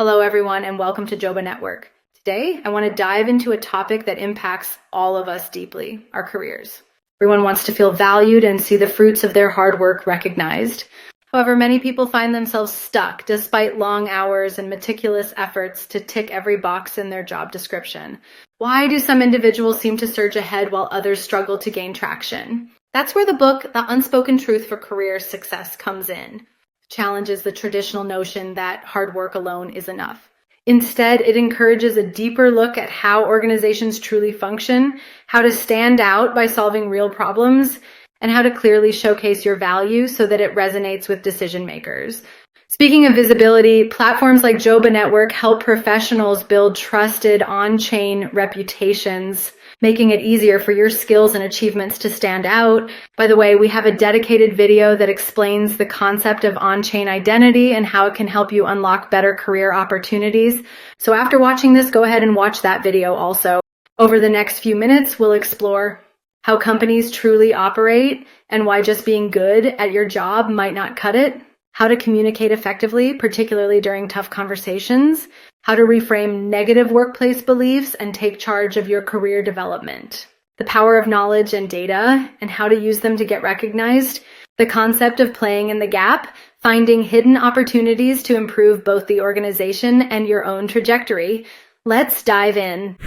Hello, everyone, and welcome to Joba Network. Today, I want to dive into a topic that impacts all of us deeply, our careers. Everyone wants to feel valued and see the fruits of their hard work recognized. However, many people find themselves stuck despite long hours and meticulous efforts to tick every box in their job description. Why do some individuals seem to surge ahead while others struggle to gain traction? That's where the book, The Unspoken Truth for Career Success, comes in. Challenges the traditional notion that hard work alone is enough. Instead, it encourages a deeper look at how organizations truly function, how to stand out by solving real problems, and how to clearly showcase your value so that it resonates with decision makers. Speaking of visibility, platforms like Joba Network help professionals build trusted on-chain reputations, making it easier for your skills and achievements to stand out. By the way, we have a dedicated video that explains the concept of on-chain identity and how it can help you unlock better career opportunities. So after watching this, go ahead and watch that video also. Over the next few minutes, we'll explore how companies truly operate and why just being good at your job might not cut it, how to communicate effectively, particularly during tough conversations, how to reframe negative workplace beliefs and take charge of your career development, the power of knowledge and data and how to use them to get recognized, the concept of playing in the gap, finding hidden opportunities to improve both the organization and your own trajectory. Let's dive in.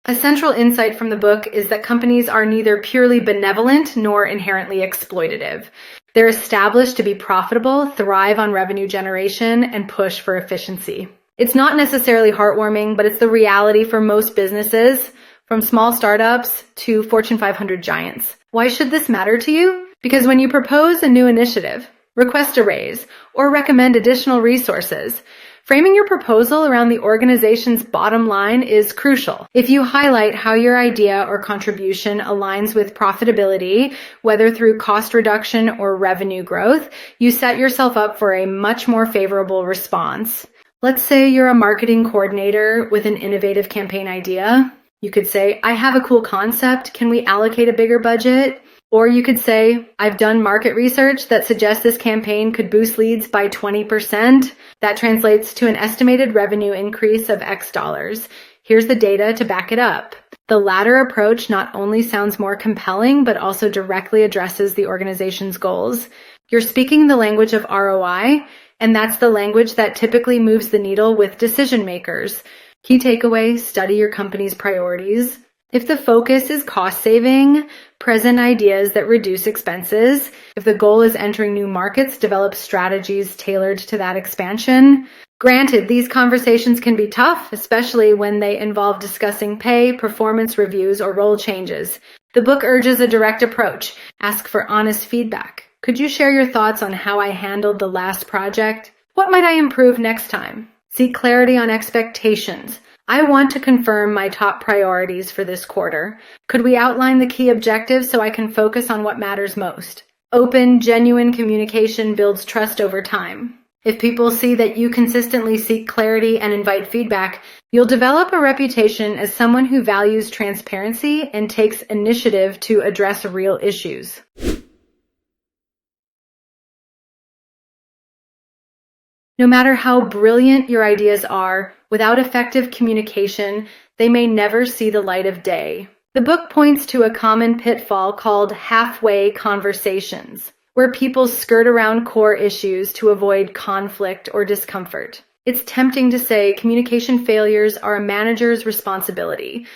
A central insight from the book is that companies are neither purely benevolent nor inherently exploitative. They're established to be profitable, thrive on revenue generation, and push for efficiency. It's not necessarily heartwarming, but it's the reality for most businesses, from small startups to Fortune 500 giants. Why should this matter to you? Because when you propose a new initiative, request a raise, or recommend additional resources, framing your proposal around the organization's bottom line is crucial. If you highlight how your idea or contribution aligns with profitability, whether through cost reduction or revenue growth, you set yourself up for a much more favorable response. Let's say you're a marketing coordinator with an innovative campaign idea. You could say, I have a cool concept. Can we allocate a bigger budget? Or you could say, I've done market research that suggests this campaign could boost leads by 20%. That translates to an estimated revenue increase of X dollars. Here's the data to back it up. The latter approach not only sounds more compelling, but also directly addresses the organization's goals. You're speaking the language of ROI, and that's the language that typically moves the needle with decision makers. Key takeaway, study your company's priorities. If the focus is cost saving, present ideas that reduce expenses. If the goal is entering new markets, develop strategies tailored to that expansion. Granted, these conversations can be tough, especially when they involve discussing pay, performance reviews, or role changes. The book urges a direct approach. Ask for honest feedback. Could you share your thoughts on how I handled the last project? What might I improve next time? Seek clarity on expectations. I want to confirm my top priorities for this quarter. Could we outline the key objectives so I can focus on what matters most? Open, genuine communication builds trust over time. If people see that you consistently seek clarity and invite feedback, you'll develop a reputation as someone who values transparency and takes initiative to address real issues. No matter how brilliant your ideas are, without effective communication, they may never see the light of day. The book points to a common pitfall called halfway conversations, where people skirt around core issues to avoid conflict or discomfort. It's tempting to say communication failures are a manager's responsibility.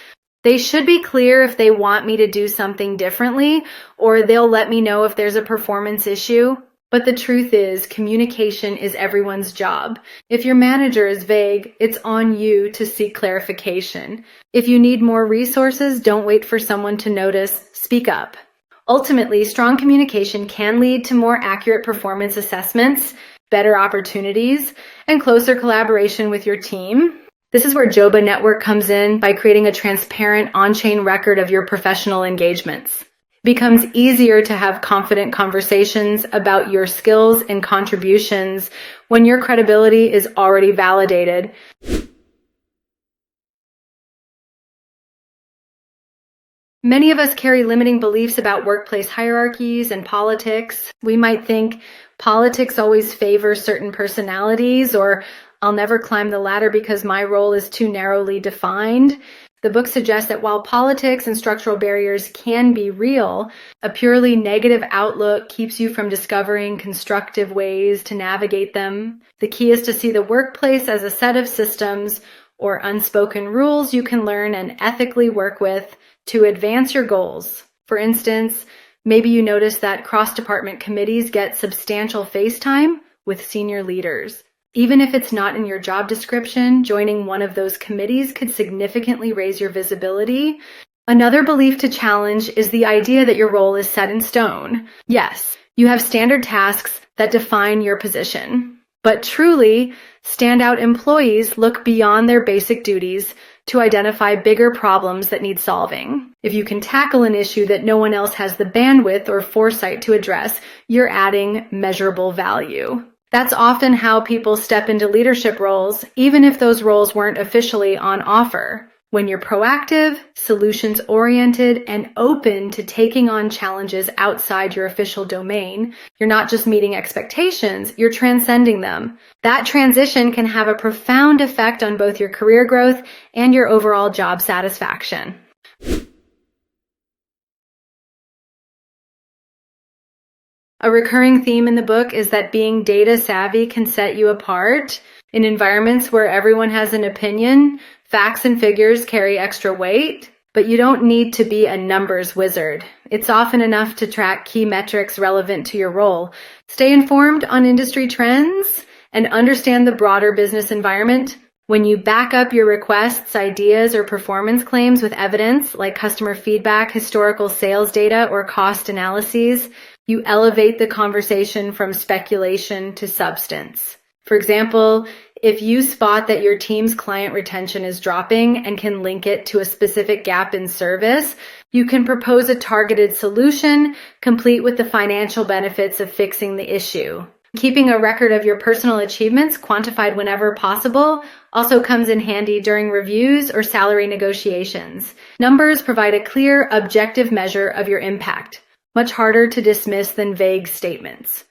They should be clear if they want me to do something differently, or they'll let me know if there's a performance issue. But the truth is, communication is everyone's job. If your manager is vague, it's on you to seek clarification. If you need more resources, don't wait for someone to notice. Speak up. Ultimately, strong communication can lead to more accurate performance assessments, better opportunities, and closer collaboration with your team. This is where Joba Network comes in by creating a transparent on-chain record of your professional engagements. Becomes easier to have confident conversations about your skills and contributions when your credibility is already validated. Many of us carry limiting beliefs about workplace hierarchies and politics. We might think politics always favor certain personalities, or I'll never climb the ladder because my role is too narrowly defined. The book suggests that while politics and structural barriers can be real, a purely negative outlook keeps you from discovering constructive ways to navigate them. The key is to see the workplace as a set of systems or unspoken rules you can learn and ethically work with to advance your goals. For instance, maybe you notice that cross-department committees get substantial face time with senior leaders. Even if it's not in your job description, joining one of those committees could significantly raise your visibility. Another belief to challenge is the idea that your role is set in stone. Yes, you have standard tasks that define your position. But truly, standout employees look beyond their basic duties to identify bigger problems that need solving. If you can tackle an issue that no one else has the bandwidth or foresight to address, you're adding measurable value. That's often how people step into leadership roles, even if those roles weren't officially on offer. When you're proactive, solutions-oriented, and open to taking on challenges outside your official domain, you're not just meeting expectations, you're transcending them. That transition can have a profound effect on both your career growth and your overall job satisfaction. A recurring theme in the book is that being data savvy can set you apart. In environments where everyone has an opinion, facts and figures carry extra weight, but you don't need to be a numbers wizard. It's often enough to track key metrics relevant to your role, stay informed on industry trends, and understand the broader business environment. When you back up your requests, ideas, or performance claims with evidence, like customer feedback, historical sales data, or cost analyses, you elevate the conversation from speculation to substance. For example, if you spot that your team's client retention is dropping and can link it to a specific gap in service, you can propose a targeted solution, complete with the financial benefits of fixing the issue. Keeping a record of your personal achievements, quantified whenever possible, also comes in handy during reviews or salary negotiations. Numbers provide a clear, objective measure of your impact. Much harder to dismiss than vague statements.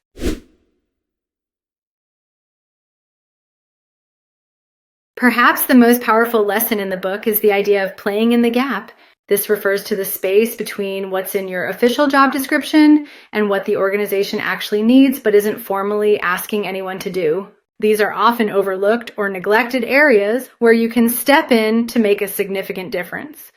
Perhaps the most powerful lesson in the book is the idea of playing in the gap. This refers to the space between what's in your official job description and what the organization actually needs but isn't formally asking anyone to do. These are often overlooked or neglected areas where you can step in to make a significant difference.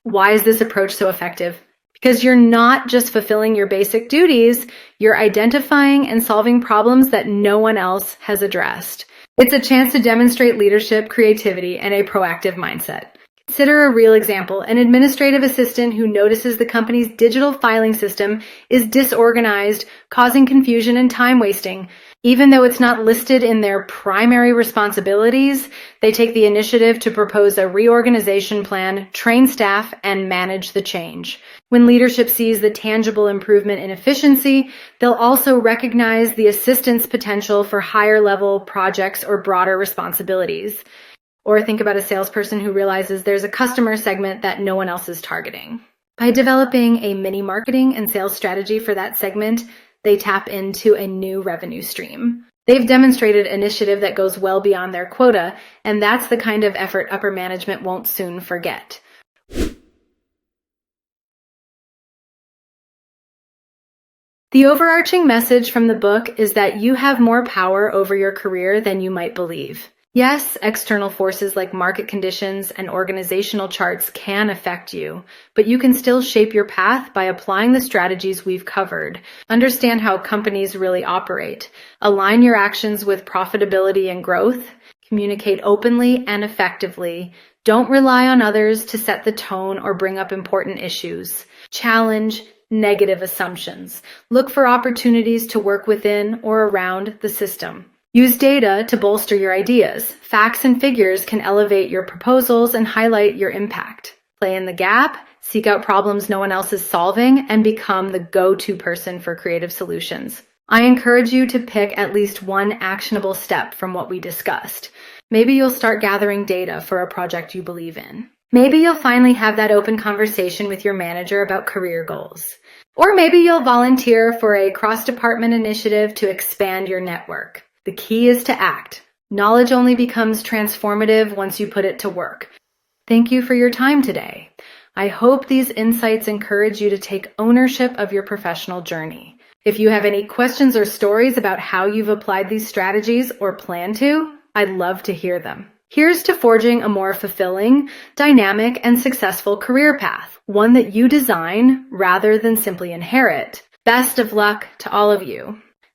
Why is this approach so effective? Because you're not just fulfilling your basic duties, you're identifying and solving problems that no one else has addressed. It's a chance to demonstrate leadership, creativity, and a proactive mindset. Consider a real example: an administrative assistant who notices the company's digital filing system is disorganized, causing confusion and time wasting. Even though it's not listed in their primary responsibilities, they take the initiative to propose a reorganization plan, train staff, and manage the change. When leadership sees the tangible improvement in efficiency, they'll also recognize the assistant's potential for higher-level projects or broader responsibilities. Or think about a salesperson who realizes there's a customer segment that no one else is targeting. By developing a mini marketing and sales strategy for that segment, they tap into a new revenue stream. They've demonstrated initiative that goes well beyond their quota, and that's the kind of effort upper management won't soon forget. The overarching message from the book is that you have more power over your career than you might believe. Yes, external forces like market conditions and organizational charts can affect you, but you can still shape your path by applying the strategies we've covered. Understand how companies really operate. Align your actions with profitability and growth. Communicate openly and effectively. Don't rely on others to set the tone or bring up important issues. Challenge negative assumptions. Look for opportunities to work within or around the system. Use data to bolster your ideas. Facts and figures can elevate your proposals and highlight your impact. Play in the gap, seek out problems no one else is solving, and become the go-to person for creative solutions. I encourage you to pick at least one actionable step from what we discussed. Maybe you'll start gathering data for a project you believe in. Maybe you'll finally have that open conversation with your manager about career goals. Or maybe you'll volunteer for a cross-department initiative to expand your network. The key is to act. Knowledge only becomes transformative once you put it to work. Thank you for your time today. I hope these insights encourage you to take ownership of your professional journey. If you have any questions or stories about how you've applied these strategies or plan to, I'd love to hear them. Here's to forging a more fulfilling, dynamic, and successful career path, one that you design rather than simply inherit. Best of luck to all of you.